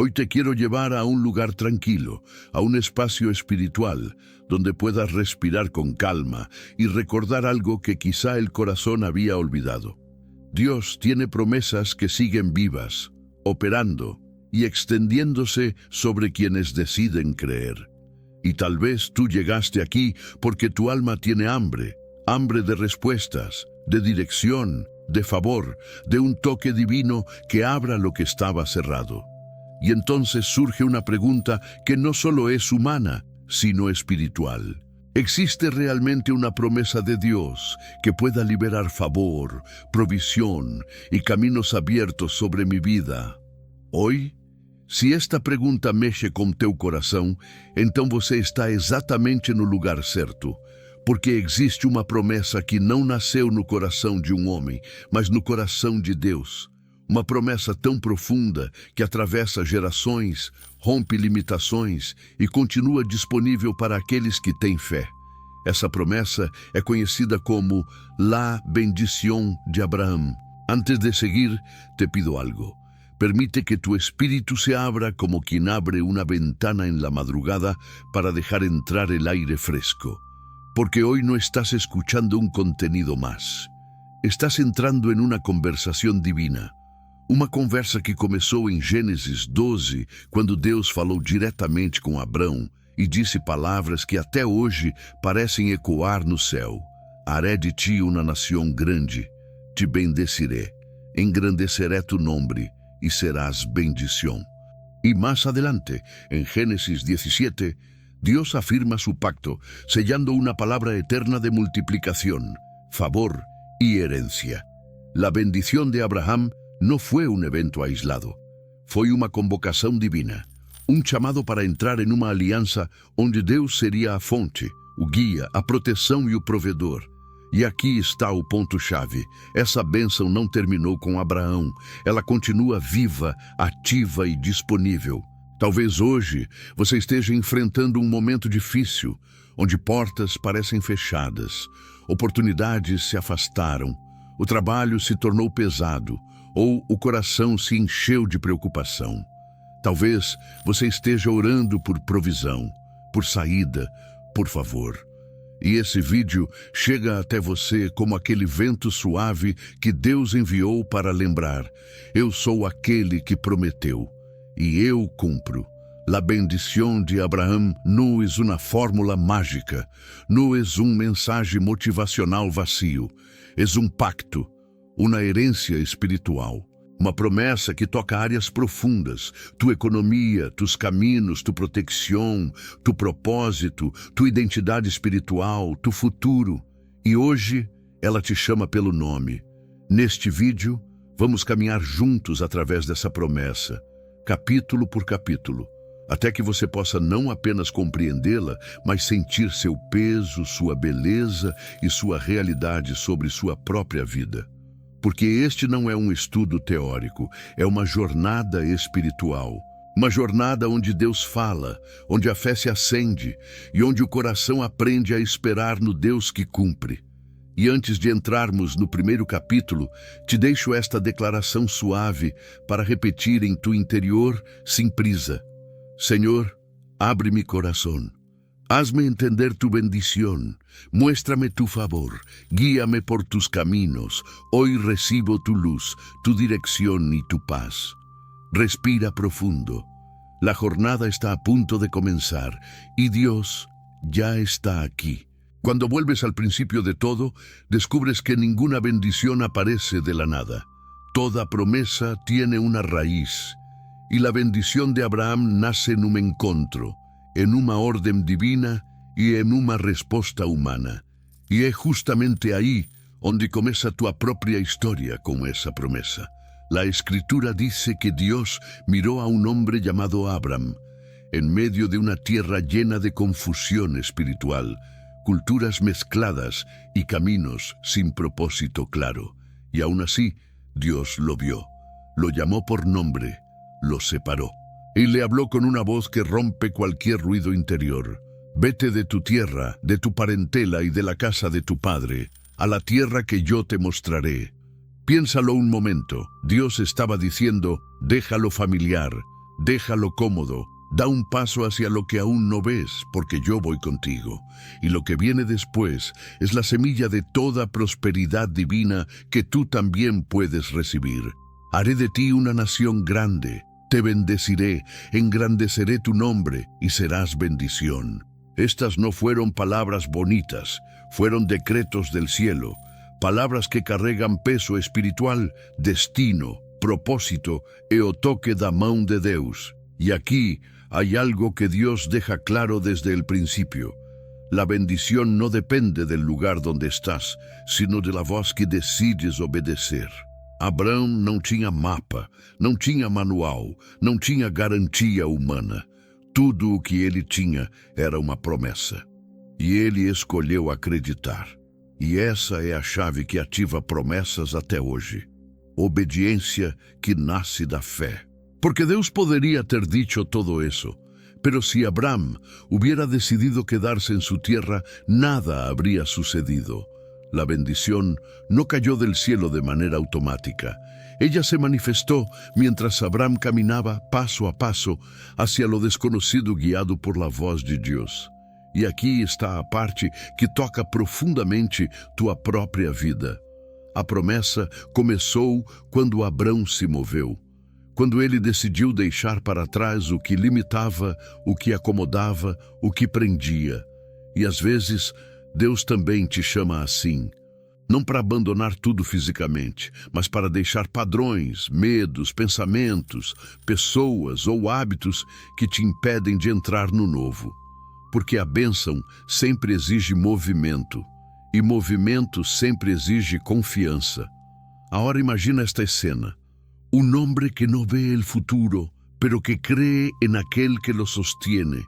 Hoy te quiero llevar a un lugar tranquilo, a un espacio espiritual, donde puedas respirar con calma y recordar algo que quizá el corazón había olvidado. Dios tiene promesas que siguen vivas, operando y extendiéndose sobre quienes deciden creer. Y tal vez tú llegaste aquí porque tu alma tiene hambre de respuestas, de dirección, de favor, de un toque divino que abra lo que estaba cerrado. Y entonces surge una pregunta que no solo es humana, sino espiritual. ¿Existe realmente una promesa de Dios que pueda liberar favor, provisión y caminos abiertos sobre mi vida? Hoy, se esta pergunta mexe com teu coração, então você está exatamente no lugar certo, porque existe uma promessa que não nasceu no coração de um homem, mas no coração de Deus. Uma promessa tão profunda que atravessa gerações, rompe limitações e continua disponível para aqueles que têm fé. Essa promessa é conhecida como La Bendición de Abraham. Antes de seguir, te pido algo. Permite que tu espíritu se abra como quien abre una ventana en la madrugada para dejar entrar el aire fresco. Porque hoy no estás escuchando un contenido más. Estás entrando en una conversação divina. Uma conversa que começou em Gênesis 12, quando Deus falou diretamente com Abrão e disse palavras que até hoje parecem ecoar no céu. Haré de ti uma nação grande, te bendeciré, engrandeceré tu nombre e serás bendición. Y más adelante, en Génesis 17, Dios afirma su pacto, sellando una palabra eterna de multiplicación, favor y herencia. La bendición de Abraham no fue un evento aislado, foi uma convocação divina, um chamado para entrar em uma aliança onde Deus seria a fonte, o guia, a proteção e o provedor. E aqui está o ponto-chave. Essa bênção não terminou com Abraão, ela continua viva, ativa e disponível. Talvez hoje você esteja enfrentando um momento difícil, onde portas parecem fechadas, oportunidades se afastaram, o trabalho se tornou pesado, ou o coração se encheu de preocupação. Talvez você esteja orando por provisão, por saída, por favor. E esse vídeo chega até você como aquele vento suave que Deus enviou para lembrar: eu sou aquele que prometeu, e eu cumpro. La bendición de Abraham não é uma fórmula mágica, não é mensagem motivacional vazio, é pacto, uma herência espiritual, uma promessa que toca áreas profundas, tu economia, tus caminhos, tu proteção, tu propósito, tu identidade espiritual, tu futuro. E hoje ela te chama pelo nome. Neste vídeo, vamos caminhar juntos através dessa promessa, capítulo por capítulo, até que você possa não apenas compreendê-la, mas sentir seu peso, sua beleza e sua realidade sobre sua própria vida. Porque este não é um estudo teórico, é uma jornada espiritual. Uma jornada onde Deus fala, onde a fé se acende e onde o coração aprende a esperar no Deus que cumpre. E antes de entrarmos no primeiro capítulo, te deixo esta declaração suave para repetir em tu interior sem prisa. Senhor, abre mi corazón. Hazme entender tu bendición, muéstrame tu favor, guíame por tus caminos, hoy recibo tu luz, tu dirección y tu paz. Respira profundo, la jornada está a punto de comenzar y Dios ya está aquí. Cuando vuelves al principio de todo, descubres que ninguna bendición aparece de la nada. Toda promesa tiene una raíz, y la bendición de Abraham nace en un encontro, en una orden divina y en una respuesta humana. Y es justamente ahí donde comienza tu propia historia con esa promesa. La Escritura dice que Dios miró a un hombre llamado Abraham, en medio de una tierra llena de confusión espiritual, culturas mezcladas y caminos sin propósito claro. Y aún así, Dios lo vio, lo llamó por nombre, lo separó. Y le habló con una voz que rompe cualquier ruido interior. Vete de tu tierra, de tu parentela y de la casa de tu padre, a la tierra que yo te mostraré. Piénsalo un momento. Dios estaba diciendo, deja lo familiar, Déjalo cómodo, da un paso hacia lo que aún no ves, porque yo voy contigo. Y lo que viene después es la semilla de toda prosperidad divina que tú también puedes recibir. Haré de ti una nación grande, te bendeciré, engrandeceré tu nombre y serás bendición. Estas no fueron palabras bonitas, fueron decretos del cielo, palabras que carregan peso espiritual, destino, propósito e o toque da mão de Deus. Y aquí hay algo que Dios deja claro desde el principio. La bendición no depende del lugar donde estás, sino de la voz que decides obedecer. Abraão não tinha mapa, não tinha manual, não tinha garantia humana. Tudo o que ele tinha era uma promessa. E ele escolheu acreditar. E essa é a chave que ativa promessas até hoje. Obediência que nasce da fé. Porque Deus poderia ter dicho todo eso, pero si Abraham hubiera decidido quedarse en su tierra, nada habría sucedido. La bendición no cayó del cielo de manera automática. Ella se manifestó mientras Abraham caminaba paso a paso hacia lo desconocido guiado por la voz de Dios. E aqui está a parte que toca profundamente tua própria vida. A promessa começou quando Abrão se moveu, quando ele decidiu deixar para trás o que limitava, o que acomodava, o que prendia. E às vezes, Deus também te chama assim, não para abandonar tudo fisicamente, mas para deixar padrões, medos, pensamentos, pessoas ou hábitos que te impedem de entrar no novo. Porque a bênção sempre exige movimento, e movimento sempre exige confiança. Ahora imagina esta escena. Un hombre que no ve el futuro, pero que cree en aquel que lo sostiene.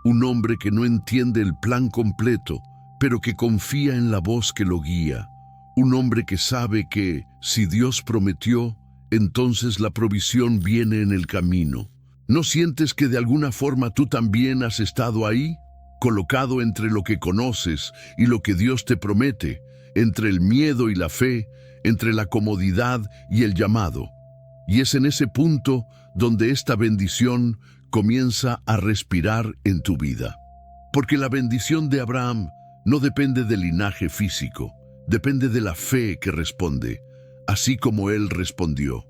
Un hombre que no entiende el plan completo, pero que confía en la voz que lo guía. Un hombre que sabe que, si Dios prometió, entonces la provisión viene en el camino. ¿No sientes que de alguna forma tú también has estado ahí? Colocado entre lo que conoces y lo que Dios te promete, entre el miedo y la fe, entre la comodidad y el llamado. Y es en ese punto donde esta bendición comienza a respirar en tu vida. Porque la bendición de Abraham no depende del linaje físico, depende de la fe que responde, así como él respondió.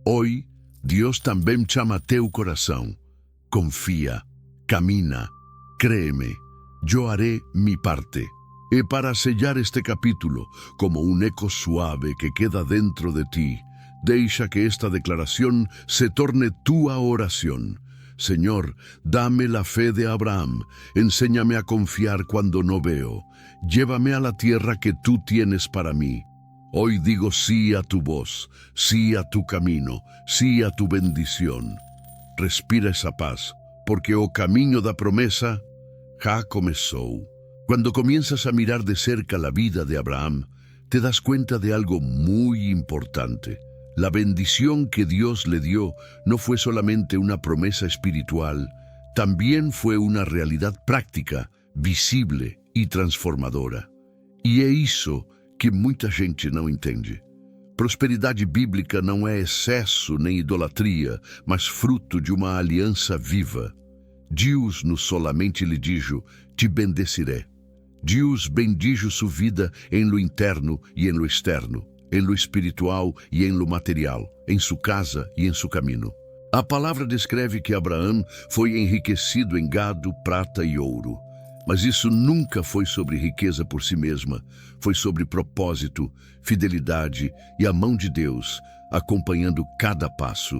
Hoy, Dios también chama teu corazón. Confía, camina, créeme, yo haré mi parte. Y para sellar este capítulo, como un eco suave que queda dentro de ti, deja que esta declaración se torne tu oración. Señor, dame la fe de Abraham, enséñame a confiar cuando no veo. Llévame a la tierra que tú tienes para mí. Hoy digo sí a tu voz, sí a tu camino, sí a tu bendición. Respira esa paz, porque o caminho da promesa já começou. Cuando comienzas a mirar de cerca la vida de Abraham, te das cuenta de algo muy importante. La bendición que Dios le dio no fue solamente una promesa espiritual, también fue una realidad práctica, visible y transformadora. E é isso que muita gente não entende. Prosperidade bíblica não é excesso nem idolatria, mas fruto de uma aliança viva. Deus não solamente lhe dijo, te bendeciré. Deus bendijo sua vida em lo interno e em lo externo, em lo espiritual e em lo material, em sua casa e em seu caminho. A palavra descreve que Abraão foi enriquecido em gado, prata e ouro. Mas isso nunca foi sobre riqueza por si mesma, foi sobre propósito, fidelidade e a mão de Deus, acompanhando cada passo.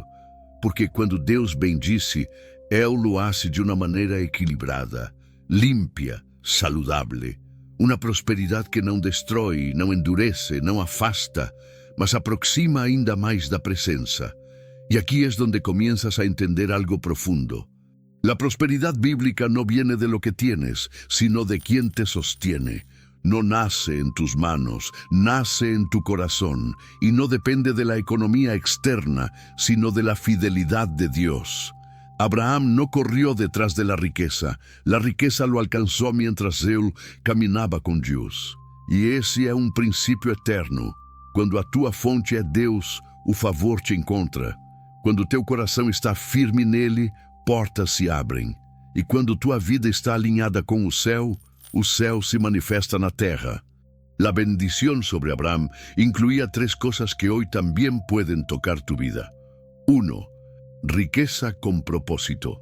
Porque quando Deus bendice, Él lo hace de uma maneira equilibrada, límpia, saudável. Uma prosperidade que não destrói, não endurece, não afasta, mas aproxima ainda mais da presença. E aqui é onde comienzas a entender algo profundo. La prosperidad bíblica no viene de lo que tienes, sino de quien te sostiene. No nace en tus manos, nace en tu corazón, y no depende de la economía externa, sino de la fidelidad de Dios. Abraham no corrió detrás de la riqueza lo alcanzó mientras él caminaba con Dios. E esse é princípio eterno. Quando a tua fonte é Deus, o favor te encontra. Quando teu coração está firme nele, portas se abrem. E quando tua vida está alinhada com o céu se manifesta na terra. La bendición sobre Abraham incluía 3 cosas que hoy también pueden tocar tu vida. 1. Riqueza con propósito.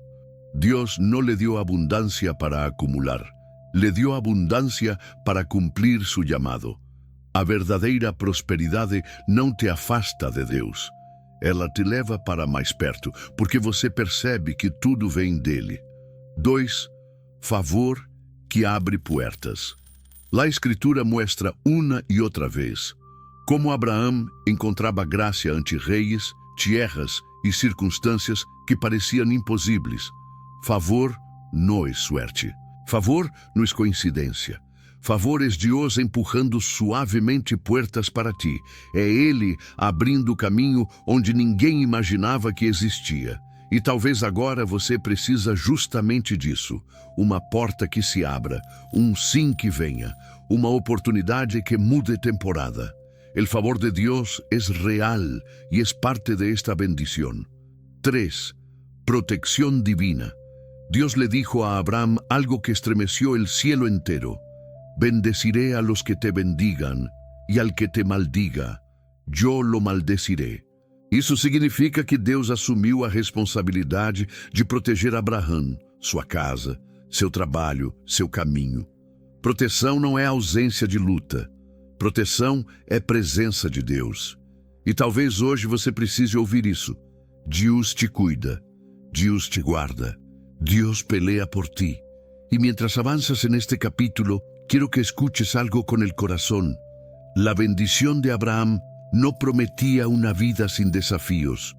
Dios no le dio abundancia para acumular, le dio abundancia para cumprir su llamado. A verdadeira prosperidade não te afasta de Deus. Ela te leva para mais perto, porque você percebe que tudo vem dele. 2. Favor que abre puertas. La Escritura muestra una y otra vez como Abraham encontrava graça ante reis, tierras e circunstâncias que pareciam impossíveis. Favor não é suerte. Favor não é coincidência. Favor é Deus empurrando suavemente puertas para ti. É Ele abrindo caminho onde ninguém imaginava que existia. E talvez agora você precisa justamente disso. Uma porta que se abra, um sim que venha, uma oportunidade que mude temporada. El favor de Dios es real y es parte de esta bendición. 3. Protección divina. Dios le dijo a Abraham algo que estremeció el cielo entero. Bendeciré a los que te bendigan y al que te maldiga, yo lo maldeciré. Isso significa que Deus assumiu a responsabilidade de proteger Abraham, sua casa, seu trabalho, seu caminho. Proteção não é ausência de luta. Proteção é presença de Deus. E talvez hoje você precise ouvir isso. Deus te cuida. Deus te guarda. Deus pelea por ti. Y mientras avanzas en este capítulo, quiero que escuches algo con el corazón. La bendición de Abraham no prometía una vida sin desafíos.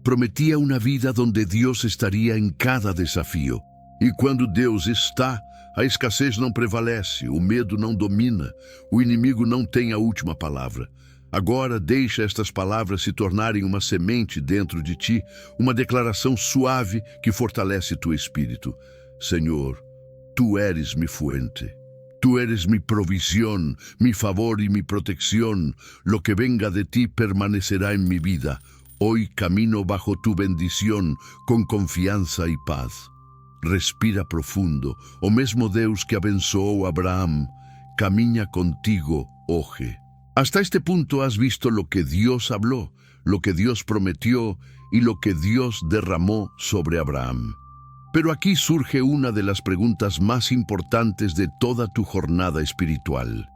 Prometía una vida donde Dios estaría en cada desafío. E quando Deus está, a escassez não prevalece, o medo não domina, o inimigo não tem a última palavra. Agora deixa estas palavras se tornarem uma semente dentro de ti, uma declaração suave que fortalece tu espírito. Senhor, tu eres mi fuente. Tú eres mi provisión, mi favor y mi protección. Lo que venga de ti permanecerá en mi vida. Hoy camino bajo tu bendición con confianza y paz. Respira profundo, o mesmo Deus que abençoou Abraham, caminha contigo hoje. Hasta este punto has visto lo que Dios habló, lo que Dios prometió y lo que Dios derramó sobre Abraham. Pero aquí surge una de las preguntas más importantes de toda tu jornada espiritual.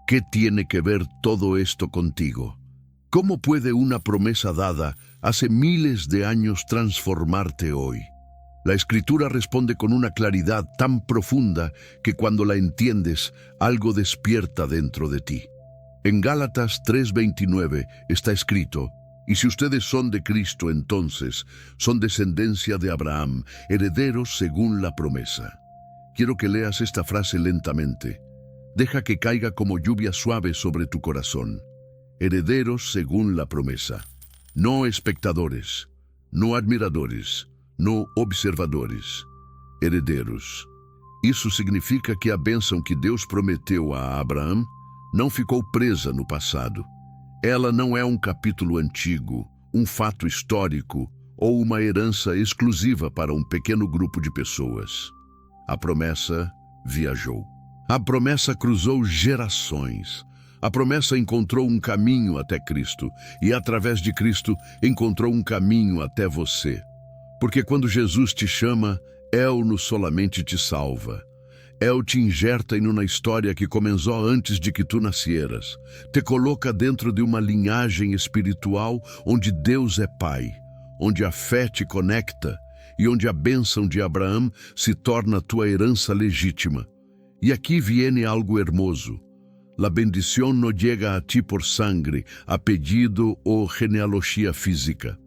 ¿Qué tiene que ver todo esto contigo? ¿Cómo puede una promesa dada hace miles de años transformarte hoy? La Escritura responde con una claridad tan profunda que cuando la entiendes, algo despierta dentro de ti. En Gálatas 3:29 está escrito: y si ustedes son de Cristo, entonces son descendencia de Abraham, herederos según la promesa. Quiero que leas esta frase lentamente. Deja que caiga como lluvia suave sobre tu corazón. Herederos según la promesa. No espectadores, no admiradores, no observadores. Herederos. Isso significa que a bênção que Deus prometeu a Abraão não ficou presa no passado. Ela não é um capítulo antigo, um fato histórico ou uma herança exclusiva para um pequeno grupo de pessoas. A promessa viajou. A promessa cruzou gerações. A promessa encontrou um caminho até Cristo e, através de Cristo, encontrou um caminho até você. Porque quando Jesus te chama, Ele solamente te salva. Ele te injerta em uma história que começou antes de que tu nasceras. Te coloca dentro de uma linhagem espiritual onde Deus é Pai, onde a fé te conecta e onde a bênção de Abraão se torna tua herança legítima. E aqui viene algo hermoso. La bendición no llega a ti por sangre, apellido o genealogía física.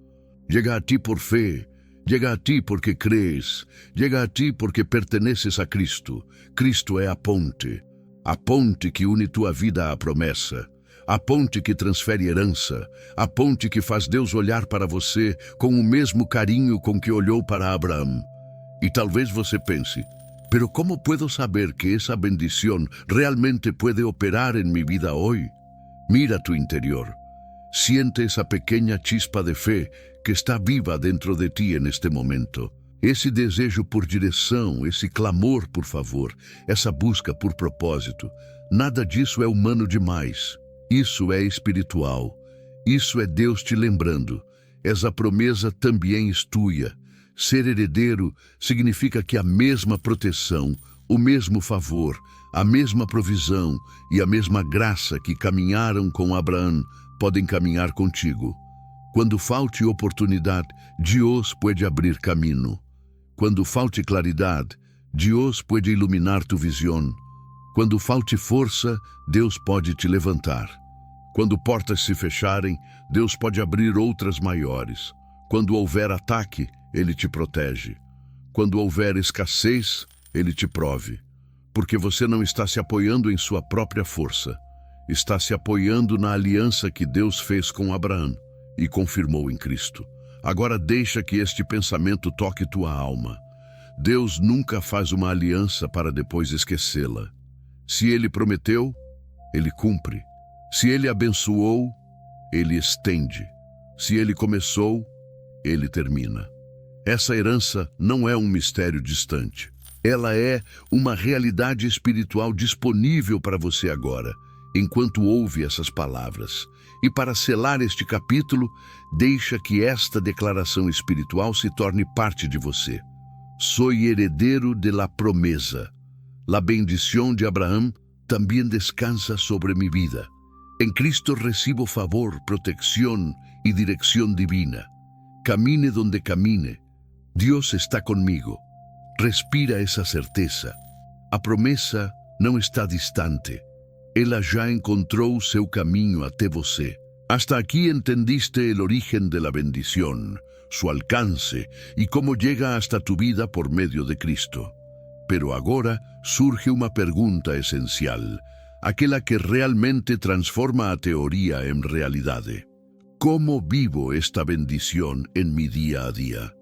Llega a ti por fe. Llega a ti porque crees, llega a ti porque perteneces a Cristo. Cristo é a ponte que une tua vida à promessa, a ponte que transfere herança, a ponte que faz Deus olhar para você com o mesmo carinho com que olhou para Abraão. E talvez você pense, pero ¿cómo puedo saber que esa bendición realmente puede operar en mi vida hoy? Mira tu interior. Siente esa pequeña chispa de fe que está viva dentro de ti en este momento. Esse desejo por direção, esse clamor por favor, essa busca por propósito. Nada disso é humano demais. Isso é espiritual. Isso é Deus te lembrando. Essa promessa também é tua. Ser herdeiro significa que a mesma proteção, o mesmo favor, a mesma provisão e a mesma graça que caminharam com Abraão podem caminhar contigo. Quando falte oportunidade, Deus pode abrir caminho. Quando falte claridade, Deus pode iluminar tu visão. Quando falte força, Deus pode te levantar. Quando portas se fecharem, Deus pode abrir outras maiores. Quando houver ataque, Ele te protege. Quando houver escassez, Ele te prove. Porque você não está se apoiando em sua própria força. Está se apoiando na aliança que Deus fez com Abraão e confirmou em Cristo. Agora deixa que este pensamento toque tua alma. Deus nunca faz uma aliança para depois esquecê-la. Se Ele prometeu, Ele cumpre. Se Ele abençoou, Ele estende. Se Ele começou, Ele termina. Essa herança não é um mistério distante. Ela é uma realidade espiritual disponível para você agora, enquanto ouve essas palavras. E para selar este capítulo, deixa que esta declaração espiritual se torne parte de você. Soy heredero de la promesa. La bendición de Abraham también descansa sobre mi vida. En Cristo recibo favor, protección y dirección divina. Camine donde camine, Dios está conmigo. Respira essa certeza. A promessa não está distante. Ela já encontrou seu caminho até você. Hasta aquí entendiste el origen de la bendición, su alcance y cómo llega hasta tu vida por medio de Cristo. Pero agora surge uma pergunta essencial, aquela que realmente transforma a teoria em realidade. ¿Cómo vivo esta bendición en mi día a día?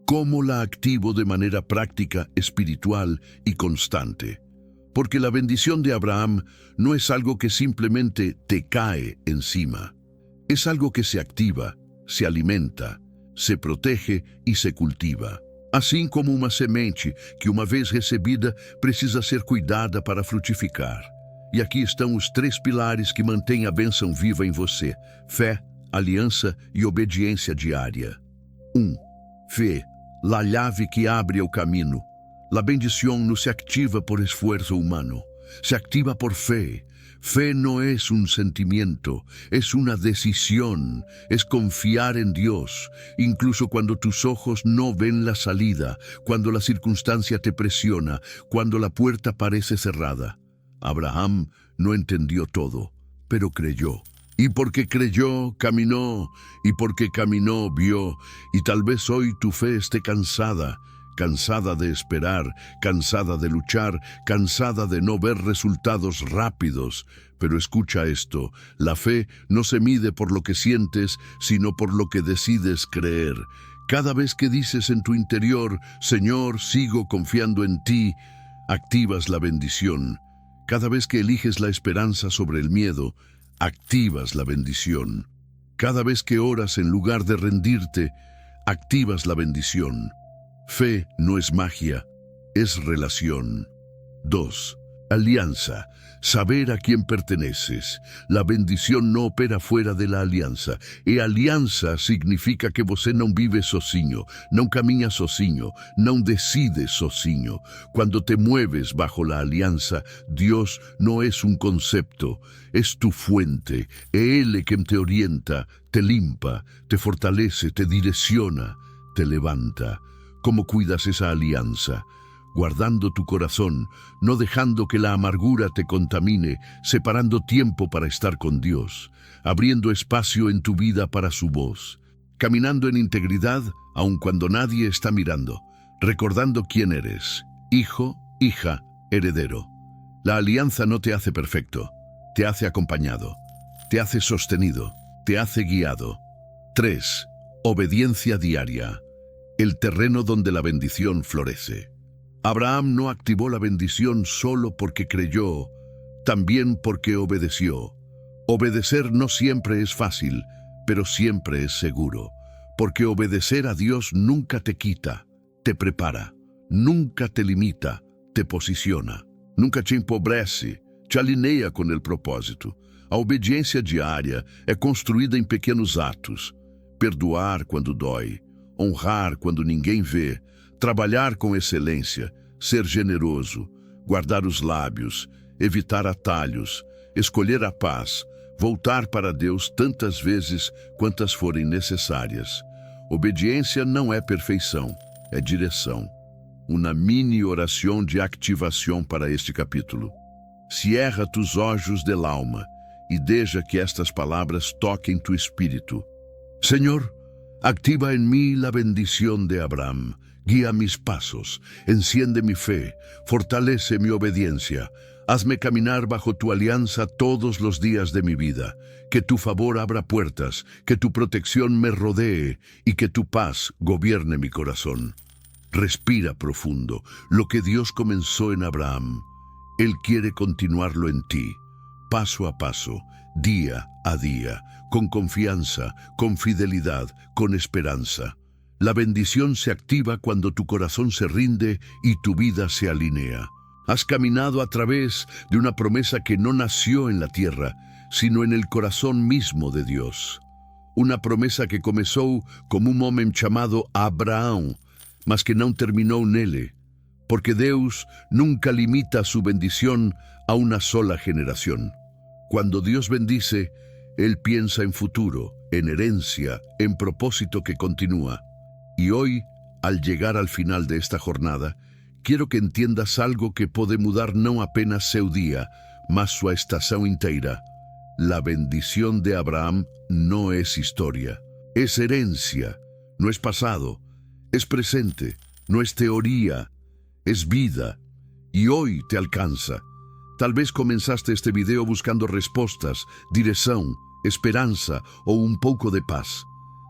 ¿Cómo la activo de manera práctica, espiritual y constante? Porque la bendición de Abraham no es algo que simplemente te cae encima. Es algo que se activa, se alimenta, se protege y se cultiva. Assim como uma semente que, uma vez recebida, precisa ser cuidada para frutificar. E aqui estão os 3 pilares que mantêm a bênção viva em você: fé, aliança e obediência diária. 1. Fé, la llave que abre o caminho. La bendición no se activa por esfuerzo humano, se activa por fe. Fe no es un sentimiento, es una decisión, es confiar en Dios, incluso cuando tus ojos no ven la salida, cuando la circunstancia te presiona, cuando la puerta parece cerrada. Abraham no entendió todo, pero creyó. Y porque creyó, caminó, y porque caminó, vio, y tal vez hoy tu fe esté cansada de esperar, cansada de luchar, cansada de no ver resultados rápidos. Pero escucha esto, la fe no se mide por lo que sientes, sino por lo que decides creer. Cada vez que dices en tu interior, Señor, sigo confiando en ti, activas la bendición. Cada vez que eliges la esperanza sobre el miedo, activas la bendición. Cada vez que oras en lugar de rendirte, activas la bendición. Fe no es magia, es relación. 2. Alianza. Saber a quién perteneces. La bendición no opera fuera de la alianza. E aliança significa que você não vive sozinho, não caminha sozinho, não decide sozinho. Cuando te mueves bajo la alianza, Dios no es un concepto, es tu fuente. Es Él quien te orienta, te limpa, te fortalece, te direcciona, te levanta. ¿Cómo cuidas esa alianza? Guardando tu corazón, no dejando que la amargura te contamine, separando tiempo para estar con Dios, abriendo espacio en tu vida para su voz, caminando en integridad aun cuando nadie está mirando, recordando quién eres, hijo, hija, heredero. La alianza no te hace perfecto, te hace acompañado, te hace sostenido, te hace guiado. 3. Obediencia diaria. El terreno donde la bendición florece. Abraham no activó la bendición solo porque creyó, también porque obedeció. Obedecer no siempre es fácil, pero siempre es seguro, porque obedecer a Dios nunca te quita, te prepara, nunca te limita, te posiciona, nunca te empobrece, te alinea com o propósito. A obediência diária é construída em pequenos atos. Perdoar quando dói, honrar quando ninguém vê, trabalhar com excelência, ser generoso, guardar os lábios, evitar atalhos, escolher a paz, voltar para Deus tantas vezes quantas forem necessárias. Obediência não é perfeição, é direção. Uma mini oração de ativação para este capítulo. Cierra tus olhos del alma e deixa que estas palavras toquem tu espírito. Senhor, activa em mim la bendición de Abraham. Guía mis pasos, enciende mi fe, fortalece mi obediencia. Hazme caminar bajo tu alianza todos los días de mi vida. Que tu favor abra puertas, que tu protección me rodee y que tu paz gobierne mi corazón. Respira profundo. Lo que Dios comenzó en Abraham, Él quiere continuarlo en ti, paso a paso, día a día, con confianza, con fidelidad, con esperanza. La bendición se activa cuando tu corazón se rinde y tu vida se alinea. Has caminado a través de una promesa que no nació en la tierra, sino en el corazón mismo de Dios. Una promesa que comenzó como un hombre llamado Abraham, mas que no terminó nele, porque Deus nunca limita su bendición a una sola generación. Cuando Dios bendice, Él piensa en futuro, en herencia, en propósito que continúa. Y hoy, al llegar al final de esta jornada, quiero que entiendas algo que pode mudar não apenas seu dia, mas sua estação inteira. La bendición de Abraham no es historia, es herencia, no es pasado, es presente, no es teoría, es vida. Y hoy te alcanza. Tal vez comenzaste este video buscando respostas, direção, esperança ou um pouco de paz.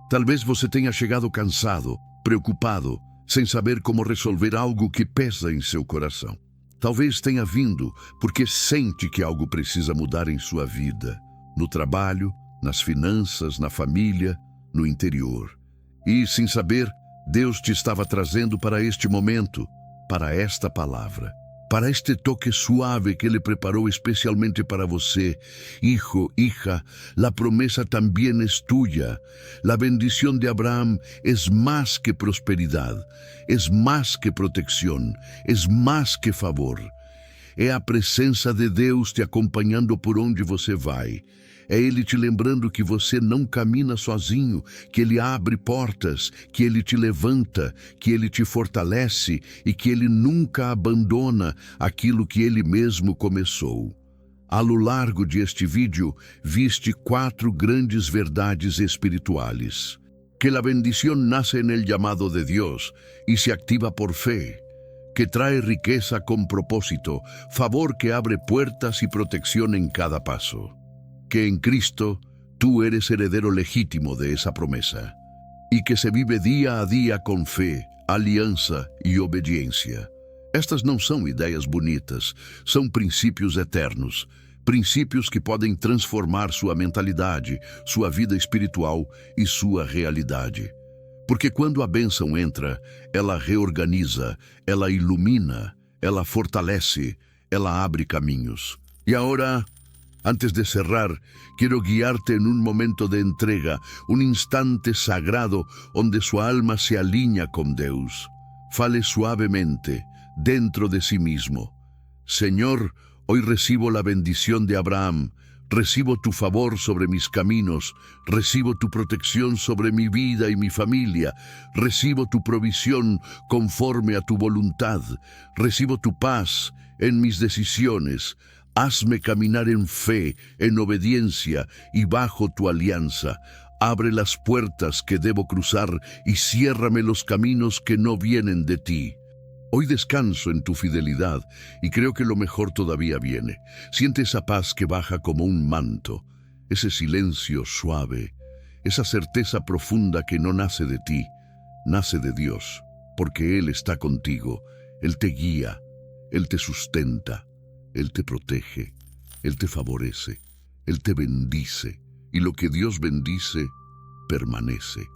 Talvez você tenha chegado cansado, preocupado, sem saber como resolver algo que pesa em seu coração. Talvez tenha vindo porque sente que algo precisa mudar em sua vida, no trabalho, nas finanças, na família, no interior. E, sem saber, Deus te estava trazendo para este momento, para esta palavra, para este toque suave que Ele preparou especialmente para você. Hijo, hija, la promesa también es tuya. La bendición de Abraham es más que prosperidad, es más que protección, es más que favor. É a presença de Deus te acompanhando por onde você vai. É Ele te lembrando que você não caminha sozinho, que Ele abre portas, que Ele te levanta, que Ele te fortalece e que Ele nunca abandona aquilo que Ele mesmo começou. A lo largo de este vídeo, viste 4 grandes verdades espirituales. Que la bendición nace en el llamado de Dios y se activa por fe. Que trae riqueza con propósito, favor que abre puertas y protección en cada paso. Que en Cristo tú eres heredero legítimo de esa promesa, y que se vive día a día con fe, aliança e obediência. Estas não são ideias bonitas, são princípios eternos, princípios que podem transformar sua mentalidade, sua vida espiritual e sua realidade. Porque quando a bênção entra, ela reorganiza, ela ilumina, ela fortalece, ela abre caminhos. E agora, antes de cerrar, quiero guiarte en un momento de entrega, un instante sagrado donde su alma se alinea con Deus. Fale suavemente, dentro de sí mismo. Señor, hoy recibo la bendición de Abraham, recibo tu favor sobre mis caminos, recibo tu protección sobre mi vida y mi familia, recibo tu provisión conforme a tu voluntad, recibo tu paz en mis decisiones. Hazme caminar en fe, en obediencia y bajo tu alianza. Abre las puertas que debo cruzar y ciérrame los caminos que no vienen de ti. Hoy descanso en tu fidelidad y creo que lo mejor todavía viene. Siente esa paz que baja como un manto, ese silencio suave, esa certeza profunda que no nace de ti, nace de Dios, porque Él está contigo, Él te guía, Él te sustenta. Él te protege, Él te favorece, Él te bendice, y lo que Dios bendice permanece.